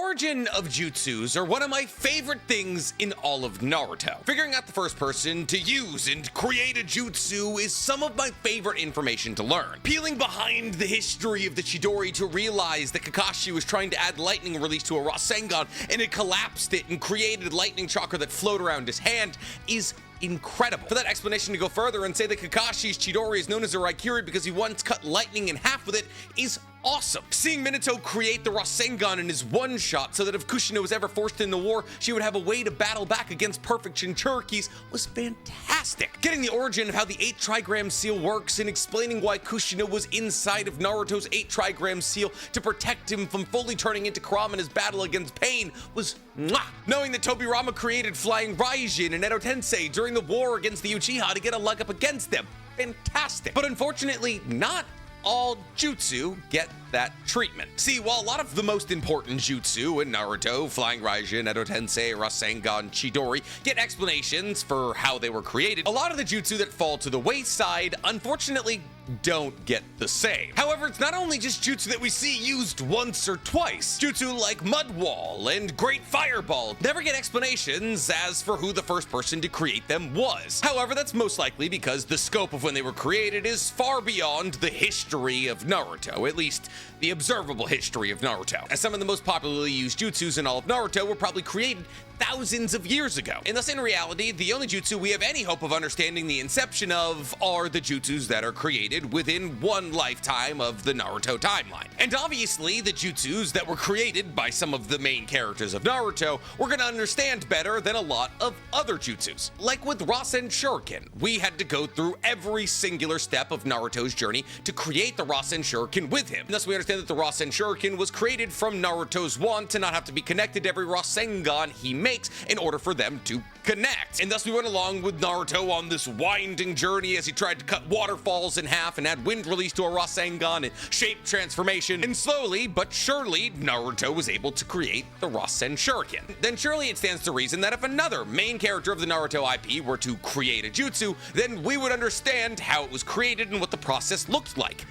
origin of jutsus are one of my favorite things in all of Naruto. Figuring out the first person to use and create a jutsu is some of my favorite information to learn. Peeling behind the history of the Chidori to realize that Kakashi was trying to add lightning release to a Rasengan and it collapsed it and created lightning chakra that flowed around his hand is incredible. For that explanation to go further and say that Kakashi's Chidori is known as a Raikiri because he once cut lightning in half with it is awesome. Seeing Minato create the Rasengan in his one shot so that if Kushina was ever forced into war, she would have a way to battle back against perfect Shinchurikis was fantastic. Getting the origin of how the 8 trigram seal works and explaining why Kushina was inside of Naruto's 8 trigram seal to protect him from fully turning into Kurama in his battle against Pain was mwah. Knowing that Tobirama created Flying Raijin and Edo Tensei during the war against the Uchiha to get a leg up against them. Fantastic. But unfortunately, not all jutsu get that treatment. See, while a lot of the most important jutsu in Naruto, Flying Raijin, Edo Tensei, Rasengan, Chidori, get explanations for how they were created, a lot of the jutsu that fall to the wayside, unfortunately, don't get the same. However, it's not only just jutsu that we see used once or twice. Jutsu like Mud Wall and Great Fireball never get explanations as for who the first person to create them was. However, that's most likely because the scope of when they were created is far beyond the history of Naruto, at least the observable history of Naruto, as some of the most popularly used jutsus in all of Naruto were probably created thousands of years ago. And thus, in reality, the only jutsu we have any hope of understanding the inception of are the jutsus that are created within one lifetime of the Naruto timeline. And obviously, the jutsus that were created by some of the main characters of Naruto we're gonna understand better than a lot of other jutsus. Like with Rasen Shuriken, we had to go through every singular step of Naruto's journey to create the Rasen Shuriken with him. And thus, we understand that the Rasen Shuriken was created from Naruto's want to not have to be connected to every Rasengan he makes in order for them to connect. And thus we went along with Naruto on this winding journey as he tried to cut waterfalls in half and add wind release to a Rasengan and shape transformation. And slowly but surely, Naruto was able to create the Rasen Shuriken. Then surely it stands to reason that if another main character of the Naruto IP were to create a jutsu, then we would understand how it was created and what the process looked like.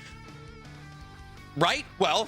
Right? Well,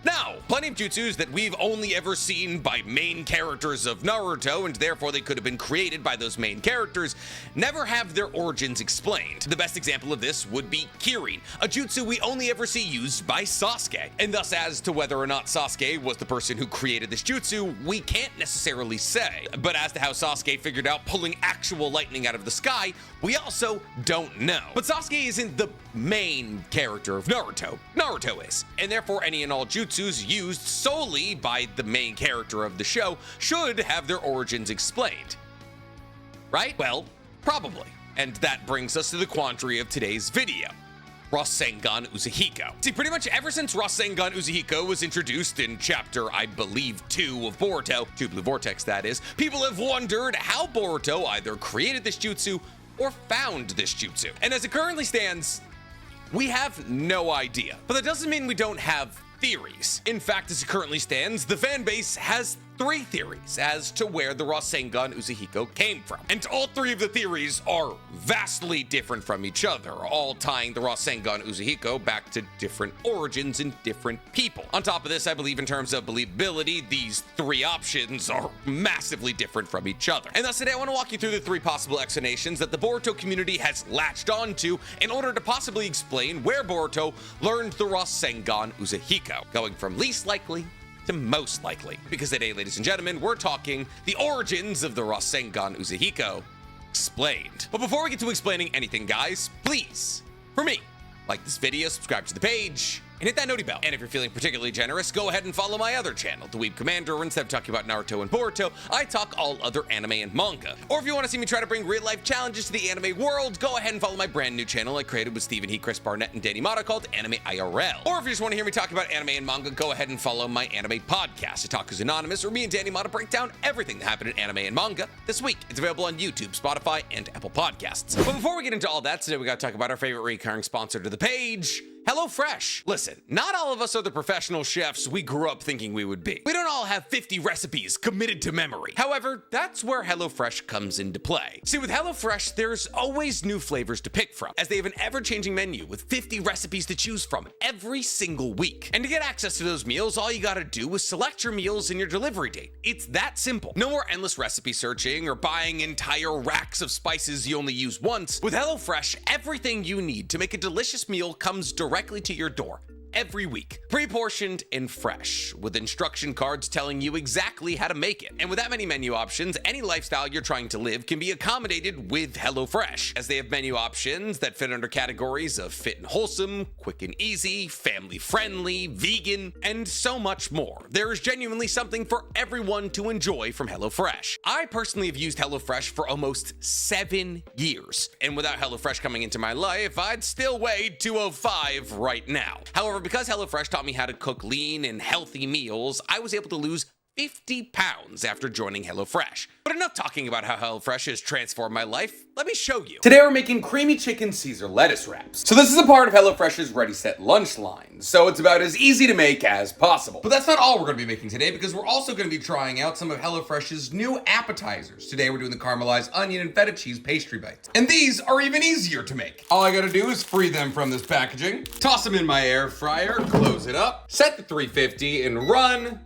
now, plenty of jutsus that we've only ever seen by main characters of Naruto, and therefore they could have been created by those main characters, never have their origins explained. The best example of this would be Kirin, a jutsu we only ever see used by Sasuke. And thus, as to whether or not Sasuke was the person who created this jutsu, we can't necessarily say. But as to how Sasuke figured out pulling actual lightning out of the sky, we also don't know. But Sasuke isn't the main character of Naruto. Naruto is. And therefore, any and all jutsus used solely by the main character of the show should have their origins explained. Right? Well, probably. And that brings us to the quandary of today's video. Rasengan Uzuhiko. See, pretty much ever since Rasengan Uzuhiko was introduced in chapter, I believe, 2 of Boruto, 2 Blue Vortex that is, people have wondered how Boruto either created this jutsu or found this jutsu. And as it currently stands, we have no idea. But that doesn't mean we don't have theories. In fact, as it currently stands, the fan base has 3 theories as to where the Rasengan Uzuhiko came from. And all 3 of the theories are vastly different from each other, all tying the Rasengan Uzuhiko back to different origins and different people. On top of this, I believe in terms of believability, these 3 options are massively different from each other. And thus today I want to walk you through the 3 possible explanations that the Boruto community has latched onto in order to possibly explain where Boruto learned the Rasengan Uzuhiko, going from least likely to most likely. Because today, ladies and gentlemen, we're talking the origins of the Rasengan Uzuhiko explained. But before we get to explaining anything, guys, please, for me, like this video, subscribe to the page, and hit that noti bell. And if you're feeling particularly generous, go ahead and follow my other channel, The Weeb Commander, where instead of talking about Naruto and Boruto, I talk all other anime and manga. Or if you want to see me try to bring real-life challenges to the anime world, go ahead and follow my brand new channel I created with Stephen He, Chris Barnett, and Danny Mata called Anime IRL. Or if you just want to hear me talk about anime and manga, go ahead and follow my anime podcast, Otaku's Anonymous, where me and Danny Mata break down everything that happened in anime and manga this week. It's available on YouTube, Spotify, and Apple Podcasts. But before we get into all that, today we got to talk about our favorite recurring sponsor to the page, HelloFresh. Listen, not all of us are the professional chefs we grew up thinking we would be. We don't all have 50 recipes committed to memory. However, that's where HelloFresh comes into play. See, with HelloFresh, there's always new flavors to pick from, as they have an ever-changing menu with 50 recipes to choose from every single week. And to get access to those meals, all you gotta do is select your meals and your delivery date. It's that simple. No more endless recipe searching or buying entire racks of spices you only use once. With HelloFresh, everything you need to make a delicious meal comes directly to your door every week, pre-portioned and fresh, with instruction cards telling you exactly how to make it. And with that many menu options, any lifestyle you're trying to live can be accommodated with HelloFresh, as they have menu options that fit under categories of fit and wholesome, quick and easy, family friendly, vegan, and so much more. There is genuinely something for everyone to enjoy from HelloFresh. I personally have used HelloFresh for almost 7 years, and without HelloFresh coming into my life, I'd still weigh 205 right now. However, because HelloFresh taught me how to cook lean and healthy meals, I was able to lose 50 pounds after joining HelloFresh. But enough talking about how HelloFresh has transformed my life. Let me show you. Today we're making creamy chicken Caesar lettuce wraps. So this is a part of HelloFresh's Ready Set Lunch line, so it's about as easy to make as possible. But that's not all we're gonna be making today, because we're also gonna be trying out some of HelloFresh's new appetizers. Today we're doing the caramelized onion and feta cheese pastry bites. And these are even easier to make. All I gotta do is free them from this packaging, toss them in my air fryer, close it up, set the 350 and run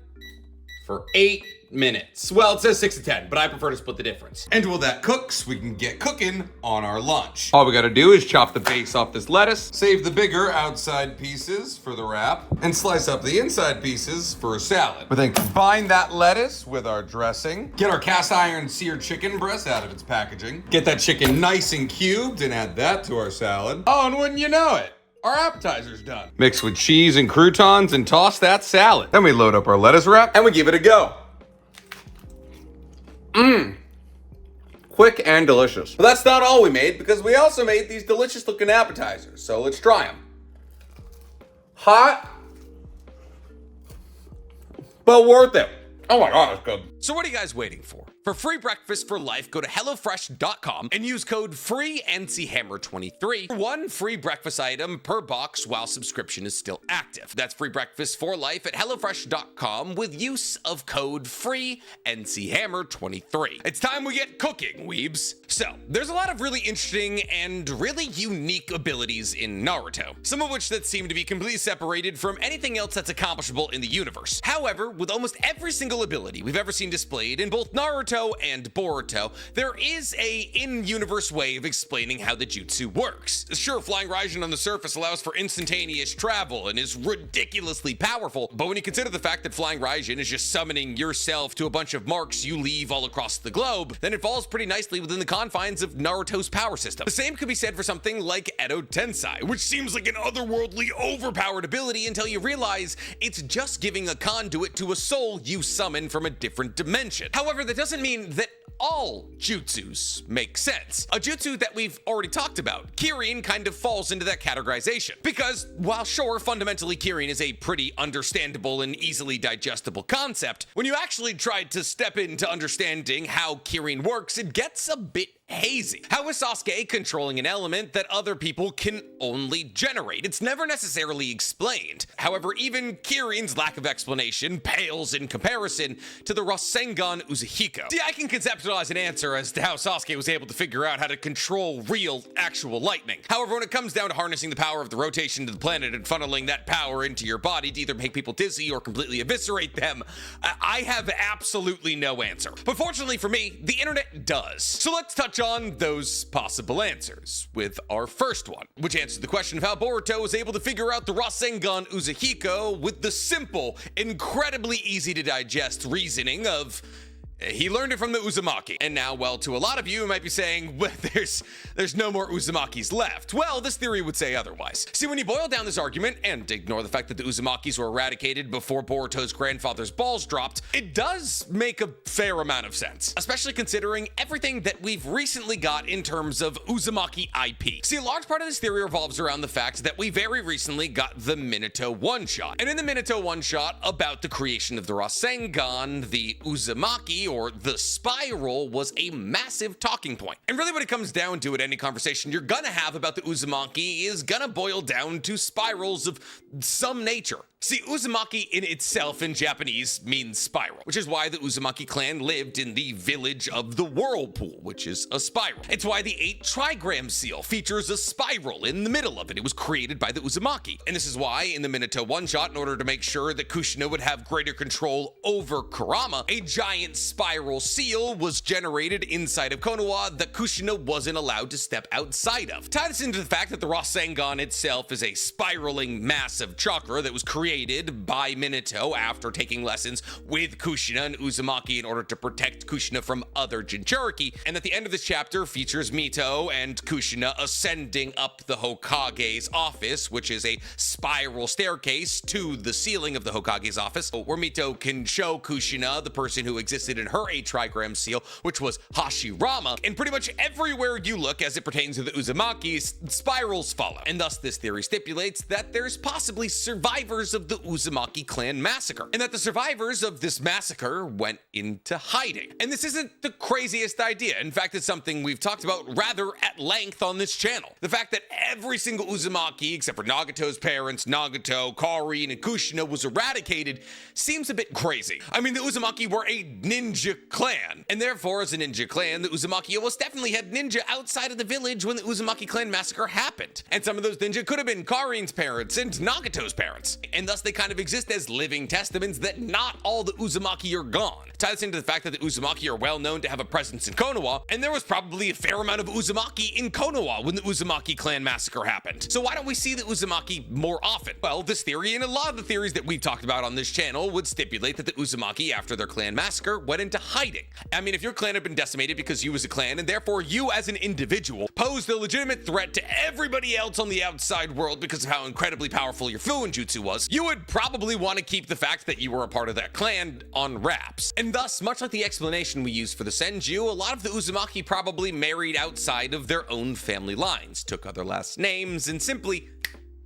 for 8 minutes. Well, it says 6 to 10, but I prefer to split the difference. And while that cooks, we can get cooking on our lunch. All we gotta do is chop the base off this lettuce, save the bigger outside pieces for the wrap, and slice up the inside pieces for a salad. We then combine that lettuce with our dressing, get our cast iron seared chicken breast out of its packaging, get that chicken nice and cubed, and add that to our salad. Oh, and wouldn't you know it, our appetizer's done. Mix with cheese and croutons and toss that salad. Then we load up our lettuce wrap and we give it a go. Quick and delicious. But that's not all we made, because we also made these delicious looking appetizers. So let's try them. Hot, but worth it. Oh my God, that's good. So what are you guys waiting for? For free breakfast for life, go to HelloFresh.com and use code FREENCHAMMER23 for one free breakfast item per box while subscription is still active. That's free breakfast for life at HelloFresh.com with use of code FREENCHAMMER23. It's time we get cooking, weebs. So, there's a lot of really interesting and really unique abilities in Naruto, some of which that seem to be completely separated from anything else that's accomplishable in the universe. However, with almost every single ability we've ever seen displayed in both Naruto and Boruto, there is a in-universe way of explaining how the jutsu works. Sure, flying Rasengan on the surface allows for instantaneous travel and is ridiculously powerful, but when you consider the fact that flying Rasengan is just summoning yourself to a bunch of marks you leave all across the globe, then it falls pretty nicely within the confines of Naruto's power system. The same could be said for something like Edo Tensei, which seems like an otherworldly, overpowered ability until you realize it's just giving a conduit to a soul you summon from a different dimension. However, that doesn't mean that all jutsus make sense. A jutsu that we've already talked about, Kirin, kind of falls into that categorization. Because while sure, fundamentally Kirin is a pretty understandable and easily digestible concept, when you actually try to step into understanding how Kirin works, it gets a bit hazy. How is Sasuke controlling an element that other people can only generate? It's never necessarily explained. However, even Kirin's lack of explanation pales in comparison to the Rasengan Uzuhiko. See, I can conceptualize an answer as to how Sasuke was able to figure out how to control real, actual lightning. However, when it comes down to harnessing the power of the rotation to the planet and funneling that power into your body to either make people dizzy or completely eviscerate them, I have absolutely no answer. But fortunately for me, the internet does. So let's touch on those possible answers with our first one, which answers the question of how Boruto was able to figure out the Rasengan Uzuhiko with the simple, incredibly easy to digest reasoning of he learned it from the Uzumaki. And now, well, to a lot of you might be saying, well, there's no more Uzumakis left. Well, this theory would say otherwise. See, when you boil down this argument and ignore the fact that the Uzumakis were eradicated before Boruto's grandfather's balls dropped, it does make a fair amount of sense, especially considering everything that we've recently got in terms of Uzumaki IP. See, a large part of this theory revolves around the fact that we very recently got the Minato one-shot. And in the Minato one-shot about the creation of the Rasengan, the Uzumaki, or the spiral, was a massive talking point. And really when it comes down to it, any conversation you're gonna have about the Uzumaki is gonna boil down to spirals of some nature. See, Uzumaki in itself in Japanese means spiral, which is why the Uzumaki clan lived in the village of the Whirlpool, which is a spiral. It's why the 8 trigram seal features a spiral in the middle of it. It was created by the Uzumaki. And this is why in the Minato one-shot, in order to make sure that Kushina would have greater control over Kurama, a giant spiral seal was generated inside of Konoha that Kushina wasn't allowed to step outside of. Tie this into the fact that the Rasengan itself is a spiraling mass of chakra that was created by Minato after taking lessons with Kushina and Uzumaki in order to protect Kushina from other Jinchuriki, and at the end of this chapter features Mito and Kushina ascending up the Hokage's office, which is a spiral staircase to the ceiling of the Hokage's office, where Mito can show Kushina the person who existed in her 8 trigram seal, which was Hashirama, and pretty much everywhere you look as it pertains to the Uzumaki, spirals follow. And thus this theory stipulates that there's possibly survivors of the Uzumaki clan massacre, and that the survivors of this massacre went into hiding. And this isn't the craziest idea. In fact, it's something we've talked about rather at length on this channel. The fact that every single Uzumaki, except for Nagato's parents, Nagato, Karin, and Kushina, was eradicated seems a bit crazy. I mean, the Uzumaki were a ninja clan, and therefore, as a ninja clan, the Uzumaki almost definitely had ninja outside of the village when the Uzumaki clan massacre happened. And some of those ninja could have been Karin's parents and Nagato's parents, and thus they kind of exist as living testaments that not all the Uzumaki are gone. Tie this into the fact that the Uzumaki are well known to have a presence in Konoha, and there was probably a fair amount of Uzumaki in Konoha when the Uzumaki clan massacre happened. So why don't we see the Uzumaki more often? Well, this theory and a lot of the theories that we've talked about on this channel would stipulate that the Uzumaki, after their clan massacre, went into hiding. I mean, if your clan had been decimated because you as a clan, and therefore you as an individual, posed a legitimate threat to everybody else on the outside world because of how incredibly powerful your Fuinjutsu was, you would probably want to keep the fact that you were a part of that clan on wraps. And thus, much like the explanation we used for the Senju, a lot of the Uzumaki probably married outside of their own family lines, took other last names, and simply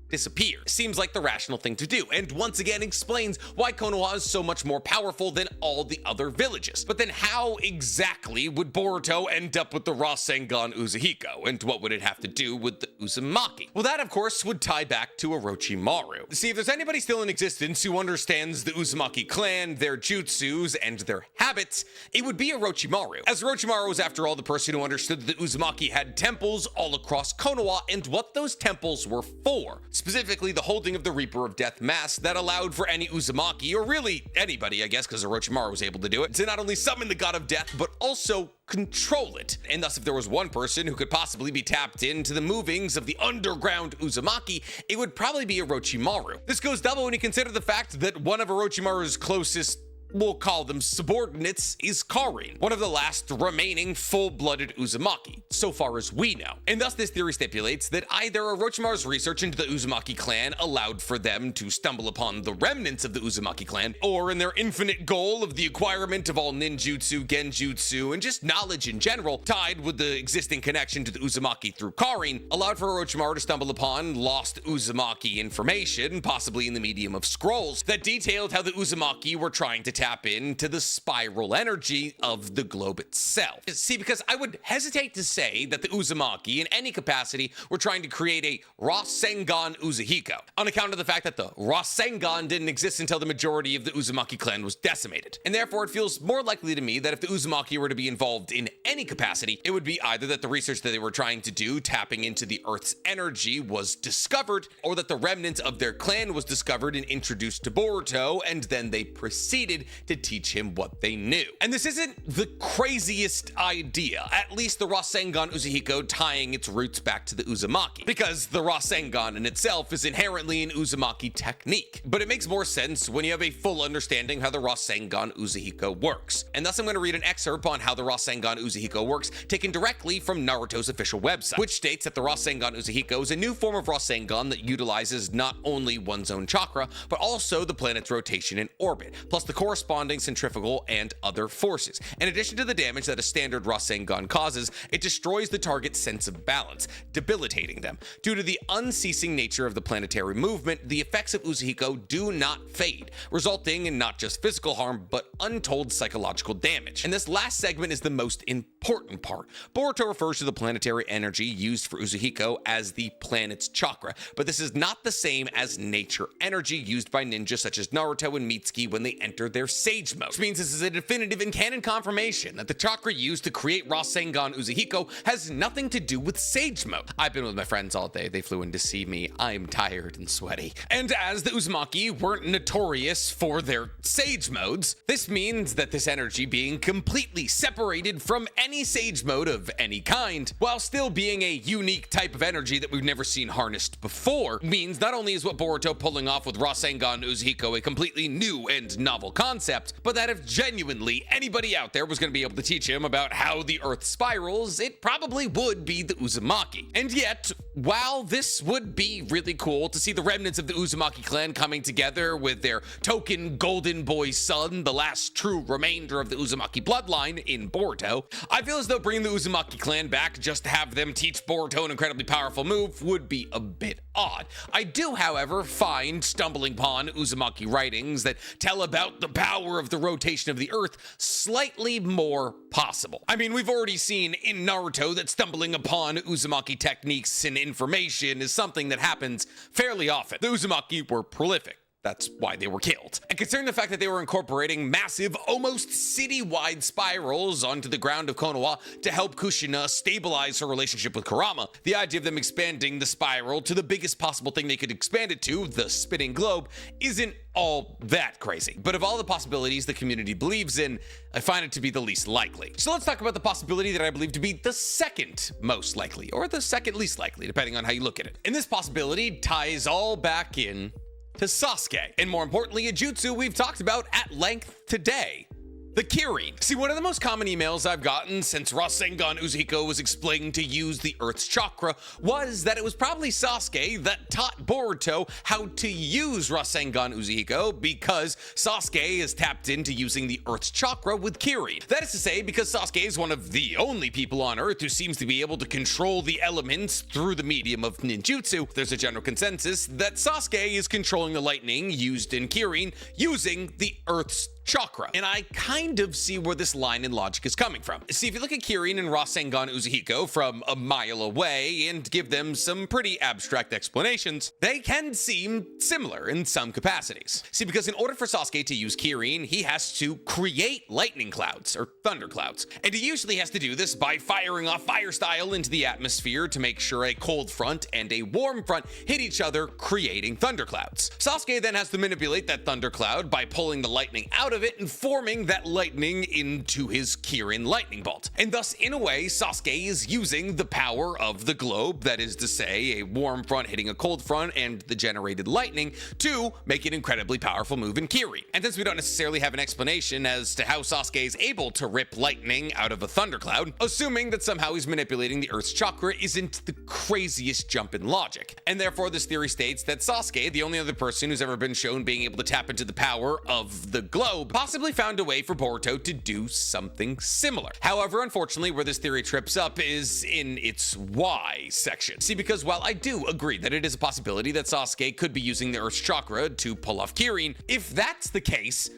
disappear. Seems like the rational thing to do, and once again explains why Konoha is so much more powerful than all the other villages. But then how exactly would Boruto end up with the Rasengan Uzuhiko, and what would it have to do with the Uzumaki? Well, that of course would tie back to Orochimaru. See, if there's anybody still in existence who understands the Uzumaki clan, their jutsus, and their habits, it would be Orochimaru, as Orochimaru was after all the person who understood that the Uzumaki had temples all across Konoha and what those temples were for. Specifically the holding of the Reaper of Death mask that allowed for any Uzumaki, or really anybody, I guess, because Orochimaru was able to do it, to not only summon the god of death, but also control it. And thus, if there was one person who could possibly be tapped into the movings of the underground Uzumaki, it would probably be Orochimaru. This goes double when you consider the fact that one of Orochimaru's closest, we'll call them subordinates, is Karin, one of the last remaining full-blooded Uzumaki, so far as we know. And thus this theory stipulates that either Orochimaru's research into the Uzumaki clan allowed for them to stumble upon the remnants of the Uzumaki clan, or in their infinite goal of the acquirement of all ninjutsu, genjutsu, and just knowledge in general, tied with the existing connection to the Uzumaki through Karin, allowed for Orochimaru to stumble upon lost Uzumaki information, possibly in the medium of scrolls, that detailed how the Uzumaki were trying to tap into the spiral energy of the globe itself. See, because I would hesitate to say that the Uzumaki, in any capacity, were trying to create a Rasengan Uzuhiko, on account of the fact that the Rasengan didn't exist until the majority of the Uzumaki clan was decimated. And therefore, it feels more likely to me that if the Uzumaki were to be involved in any capacity, it would be either that the research that they were trying to do, tapping into the Earth's energy, was discovered, or that the remnant of their clan was discovered and introduced to Boruto, and then they proceeded to teach him what they knew. And this isn't the craziest idea, at least the Rasengan Uzuhiko tying its roots back to the Uzumaki, because the Rasengan in itself is inherently an Uzumaki technique. But it makes more sense when you have a full understanding how the Rasengan Uzuhiko works. And thus I'm going to read an excerpt on how the Rasengan Uzuhiko works, taken directly from Naruto's official website, which states that the Rasengan Uzuhiko is a new form of Rasengan that utilizes not only one's own chakra, but also the planet's rotation and orbit, plus the corresponding corresponding centrifugal and other forces. In addition to the damage that a standard Rasengan causes, it destroys the target's sense of balance, debilitating them. Due to the unceasing nature of the planetary movement, the effects of Uzuhiko do not fade, resulting in not just physical harm, but untold psychological damage. And this last segment is the most important part. Boruto refers to the planetary energy used for Uzuhiko as the planet's chakra, but this is not the same as nature energy used by ninjas such as Naruto and Mitsuki when they enter their sage mode, which means this is a definitive and canon confirmation that the chakra used to create Rasengan Uzuhiko has nothing to do with sage mode. I've been with my friends all day. They flew in to see me. I'm tired and sweaty. And as the Uzumaki weren't notorious for their sage modes, this means that this energy being completely separated from any sage mode of any kind, while still being a unique type of energy that we've never seen harnessed before, means not only is what Boruto pulling off with Rasengan Uzuhiko a completely new and novel concept, but that if genuinely anybody out there was going to be able to teach him about how the Earth spirals, it probably would be the Uzumaki. And yet, while this would be really cool to see the remnants of the Uzumaki clan coming together with their token golden boy son, the last true remainder of the Uzumaki bloodline in Boruto, I feel as though bringing the Uzumaki clan back just to have them teach Boruto an incredibly powerful move would be a bit odd. I do, however, find stumbling upon Uzumaki writings that tell about the power of the rotation of the Earth slightly more possible. I mean, we've already seen in Naruto that stumbling upon Uzumaki techniques and information is something that happens fairly often. The Uzumaki were prolific. That's why they were killed. And considering the fact that they were incorporating massive, almost city-wide spirals onto the ground of Konoha to help Kushina stabilize her relationship with Kurama, the idea of them expanding the spiral to the biggest possible thing they could expand it to, the spinning globe, isn't all that crazy. But of all the possibilities the community believes in, I find it to be the least likely. So let's talk about the possibility that I believe to be the second most likely, or the second least likely, depending on how you look at it. And this possibility ties all back in to Sasuke, and more importantly, a jutsu we've talked about at length today. The Kirin. See, one of the most common emails I've gotten since Rasengan Uzuhiko was explaining to use the Earth's chakra was that it was probably Sasuke that taught Boruto how to use Rasengan Uzuhiko because Sasuke is tapped into using the Earth's chakra with Kirin. That is to say, because Sasuke is one of the only people on Earth who seems to be able to control the elements through the medium of ninjutsu, there's a general consensus that Sasuke is controlling the lightning used in Kirin using the Earth's chakra. And I kind of see where this line in logic is coming from. See, if you look at Kirin and Rasengan Uzuhiko from a mile away and give them some pretty abstract explanations, they can seem similar in some capacities. See, because in order for Sasuke to use Kirin, he has to create lightning clouds, or thunder clouds. And he usually has to do this by firing off fire style into the atmosphere to make sure a cold front and a warm front hit each other, creating thunder clouds. Sasuke then has to manipulate that thunder cloud by pulling the lightning out of it and forming that lightning into his Kirin lightning bolt. And thus, in a way, Sasuke is using the power of the globe, that is to say, a warm front hitting a cold front and the generated lightning, to make an incredibly powerful move in Kirin. And since we don't necessarily have an explanation as to how Sasuke is able to rip lightning out of a thundercloud, assuming that somehow he's manipulating the Earth's chakra isn't the craziest jump in logic. And therefore, this theory states that Sasuke, the only other person who's ever been shown being able to tap into the power of the globe, possibly found a way for Boruto to do something similar. However, unfortunately, where this theory trips up is in its why section. See, because while I do agree that it is a possibility that Sasuke could be using the Earth's chakra to pull off Kirin, if that's the case,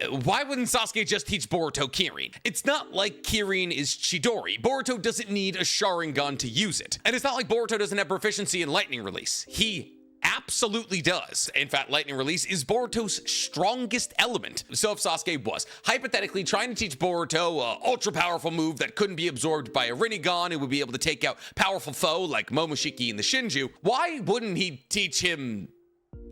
why wouldn't Sasuke just teach Boruto Kirin? It's not like Kirin is Chidori. Boruto doesn't need a Sharingan to use it. And it's not like Boruto doesn't have proficiency in lightning release. He absolutely does. In fact, lightning release is Boruto's strongest element. So if Sasuke was hypothetically trying to teach Boruto a ultra powerful move that couldn't be absorbed by a Rinnegan and would be able to take out powerful foe like Momoshiki and the Shinju, why wouldn't he teach him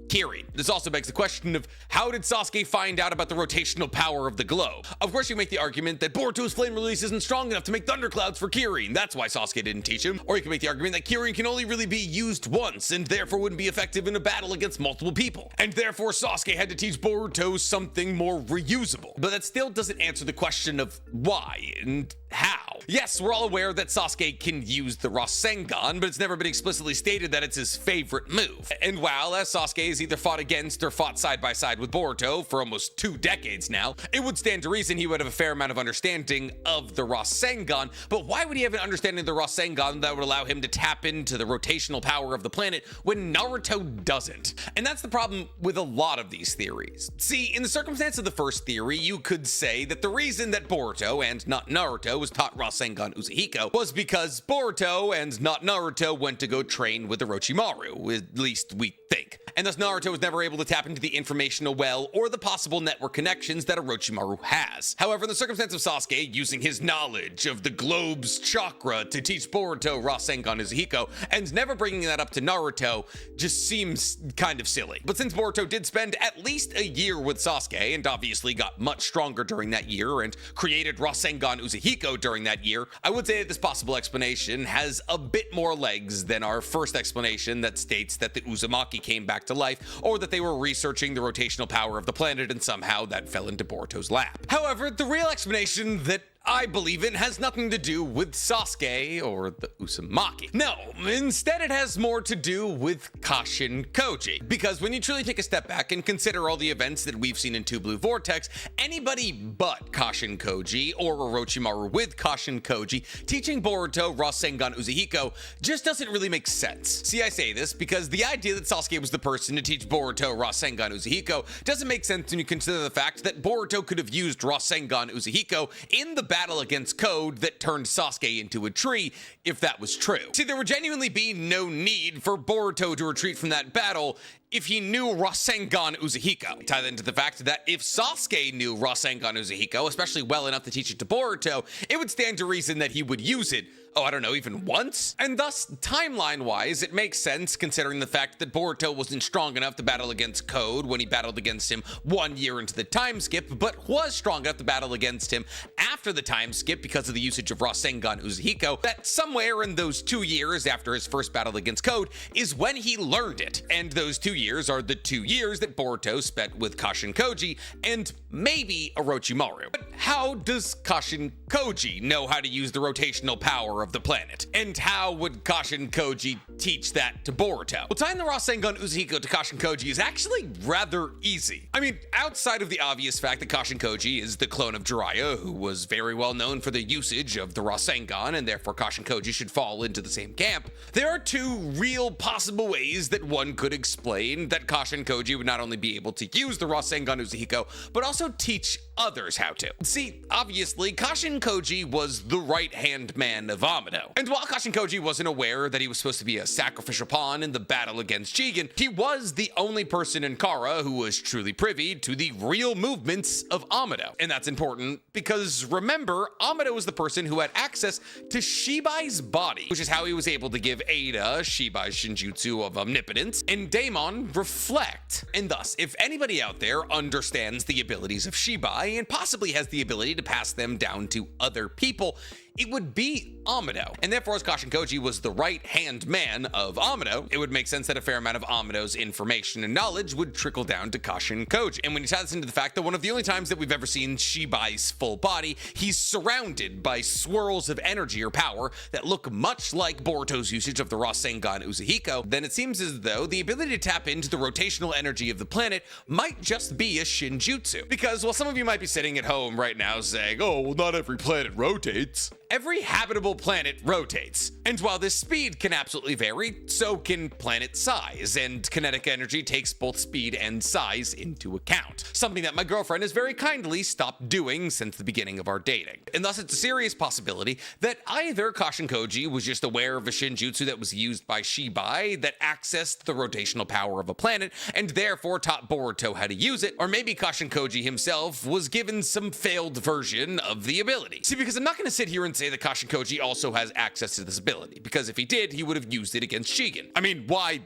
Kirin? This also begs the question of how did Sasuke find out about the rotational power of the globe? Of course, you make the argument that Boruto's flame release isn't strong enough to make thunderclouds for Kirin. That's why Sasuke didn't teach him. Or you can make the argument that Kirin can only really be used once and therefore wouldn't be effective in a battle against multiple people. And therefore, Sasuke had to teach Boruto something more reusable. But that still doesn't answer the question of why. And how? Yes, we're all aware that Sasuke can use the Rasengan, but it's never been explicitly stated that it's his favorite move. And while as Sasuke has either fought against or fought side by side with Boruto for almost 2 decades now, it would stand to reason he would have a fair amount of understanding of the Rasengan, but why would he have an understanding of the Rasengan that would allow him to tap into the rotational power of the planet when Naruto doesn't? And that's the problem with a lot of these theories. See, in the circumstance of the first theory, you could say that the reason that Boruto and not Naruto was taught Rasengan Uzuhiko was because Boruto and not Naruto went to go train with Orochimaru, at least we think. And thus Naruto was never able to tap into the informational well or the possible network connections that Orochimaru has. However, in the circumstance of Sasuke using his knowledge of the globe's chakra to teach Boruto Rasengan Uzuhiko and never bringing that up to Naruto just seems kind of silly. But since Boruto did spend at least a year with Sasuke and obviously got much stronger during that year and created Rasengan Uzuhiko during that year, I would say that this possible explanation has a bit more legs than our first explanation that states that the Uzumaki came back to life or that they were researching the rotational power of the planet and somehow that fell into Boruto's lap. However, the real explanation that I believe it has nothing to do with Sasuke or the Uzumaki. No, instead it has more to do with Kashin Koji. Because when you truly take a step back and consider all the events that we've seen in Two Blue Vortex, anybody but Kashin Koji or Orochimaru with Kashin Koji teaching Boruto Rasengan Uzuhiko just doesn't really make sense. See, I say this because the idea that Sasuke was the person to teach Boruto Rasengan Uzuhiko doesn't make sense when you consider the fact that Boruto could have used Rasengan Uzuhiko in the battle against Code that turned Sasuke into a tree, if that was true. See, there would genuinely be no need for Boruto to retreat from that battle if he knew Rasengan Uzuhiko. Tie that into the fact that if Sasuke knew Rasengan Uzuhiko, especially well enough to teach it to Boruto, it would stand to reason that he would use it, I don't know, even once? And thus, timeline-wise, it makes sense considering the fact that Boruto wasn't strong enough to battle against Code when he battled against him 1 year into the time skip, but was strong enough to battle against him after the time skip because of the usage of Rasengan Uzuhiko, that somewhere in those 2 years after his first battle against Code is when he learned it. And those 2 years are the 2 years that Boruto spent with Kashin Koji and maybe Orochimaru. But how does Kashin Koji know how to use the rotational power of the planet? And how would Kashin Koji teach that to Boruto? Well, tying the Rasengan Uzuhiko to Kashin Koji is actually rather easy. I mean, outside of the obvious fact that Kashin Koji is the clone of Jiraiya, who was very well known for the usage of the Rasengan, and therefore Kashin Koji should fall into the same camp, there are 2 real possible ways that one could explain that Kashin Koji would not only be able to use the Rasengan Uzuhiko, but also teach others how to. See, obviously, Kashin Koji was the right-hand man of Amado. And while Kashin Koji wasn't aware that he was supposed to be a sacrificial pawn in the battle against Jigen, he was the only person in Kara who was truly privy to the real movements of Amado. And that's important because remember, Amado was the person who had access to Shibai's body, which is how he was able to give Ada Shibai's Shinjutsu of omnipotence and Daemon reflect. And thus, if anybody out there understands the abilities of Shibai and possibly has the ability to pass them down to other people, it would be Amado. And therefore, as Kashin Koji was the right-hand man of Amado, it would make sense that a fair amount of Amado's information and knowledge would trickle down to Kashin Koji. And when you tie this into the fact that one of the only times that we've ever seen Shibai's full body, he's surrounded by swirls of energy or power that look much like Boruto's usage of the Rasengan Uzuhiko, then it seems as though the ability to tap into the rotational energy of the planet might just be a Shinjutsu. Because while some of you might be sitting at home right now saying, oh, well, not every planet rotates, every habitable planet rotates. And while this speed can absolutely vary, so can planet size, and kinetic energy takes both speed and size into account. Something that my girlfriend has very kindly stopped doing since the beginning of our dating. And thus it's a serious possibility that either Kashin Koji was just aware of a Shinjutsu that was used by Shibai that accessed the rotational power of a planet and therefore taught Boruto how to use it, or maybe Kashin Koji himself was given some failed version of the ability. See, because I'm not going to sit here and say that Kashin Koji also has access to this ability, because if he did, he would have used it against Shigen. I mean, why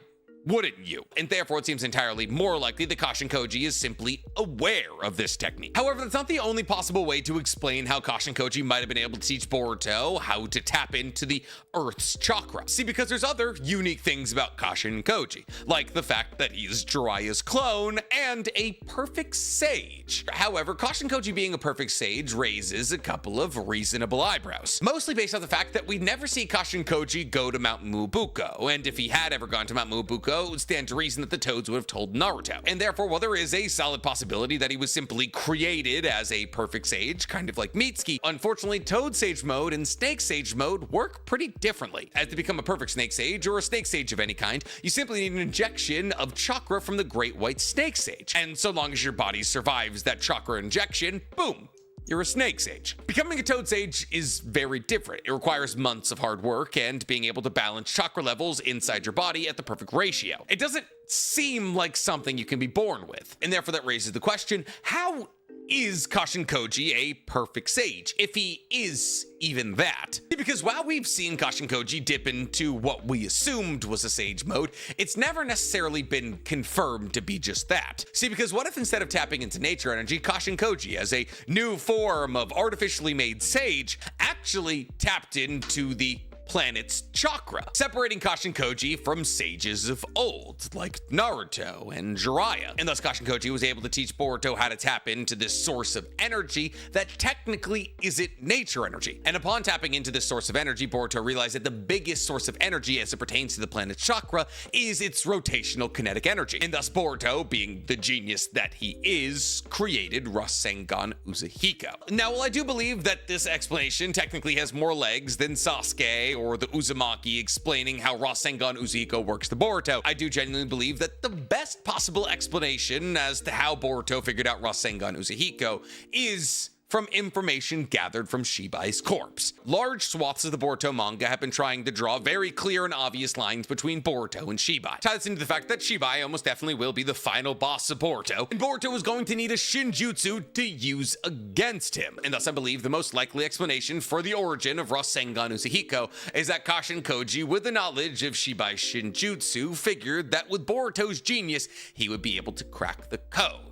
wouldn't you? And therefore, it seems entirely more likely that Kashin Koji is simply aware of this technique. However, that's not the only possible way to explain how Kashin Koji might have been able to teach Boruto how to tap into the Earth's chakra. See, because there's other unique things about Kashin Koji, like the fact that he is Jiraiya's clone and a perfect sage. However, Kashin Koji being a perfect sage raises a couple of reasonable eyebrows, mostly based on the fact that we never see Kashin Koji go to Mount Mubuko, and if he had ever gone to Mount Mubuko, it would stand to reason that the Toads would have told Naruto. And therefore, while there is a solid possibility that he was simply created as a perfect sage, kind of like Mitsuki, unfortunately, Toad Sage mode and Snake Sage mode work pretty differently. As to become a perfect Snake Sage or a Snake Sage of any kind, you simply need an injection of chakra from the Great White Snake Sage. And so long as your body survives that chakra injection, boom, you're a Snake Sage. Becoming a Toad Sage is very different. It requires months of hard work and being able to balance chakra levels inside your body at the perfect ratio. It doesn't seem like something you can be born with, and therefore that raises the question, how is Kashin Koji a perfect sage, if he is even that? Because while we've seen Kashin Koji dip into what we assumed was a sage mode, it's never necessarily been confirmed to be just that. See, because what if instead of tapping into nature energy, Kashin Koji, as a new form of artificially made sage, actually tapped into the planet's chakra, separating Kashin Koji from sages of old, like Naruto and Jiraiya. And thus Kashin Koji was able to teach Boruto how to tap into this source of energy that technically isn't nature energy. And upon tapping into this source of energy, Boruto realized that the biggest source of energy as it pertains to the planet's chakra is its rotational kinetic energy. And thus Boruto, being the genius that he is, created Rasengan Uzuhiko. Now, while I do believe that this explanation technically has more legs than Sasuke or the Uzumaki explaining how Rasengan Uzuhiko works to Boruto, I do genuinely believe that the best possible explanation as to how Boruto figured out Rasengan Uzuhiko is from information gathered from Shibai's corpse. Large swaths of the Boruto manga have been trying to draw very clear and obvious lines between Boruto and Shibai. Tie this into the fact that Shibai almost definitely will be the final boss of Boruto, and Boruto is going to need a Shinjutsu to use against him. And thus I believe the most likely explanation for the origin of Rasengan Uzuhiko is that Kashin Koji, with the knowledge of Shibai's Shinjutsu, figured that with Boruto's genius, he would be able to crack the code.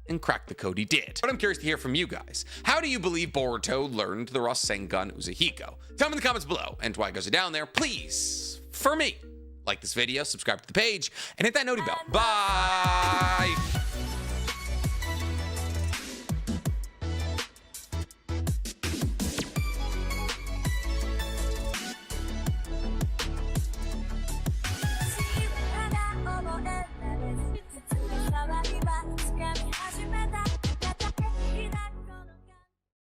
And crack the code he did. But I'm curious to hear from you guys. How do you believe Boruto learned the Rasengan Uzuhiko? Tell me in the comments below, and why it goes down there, please, for me, like this video, subscribe to the page, and hit that noti bell. Bye!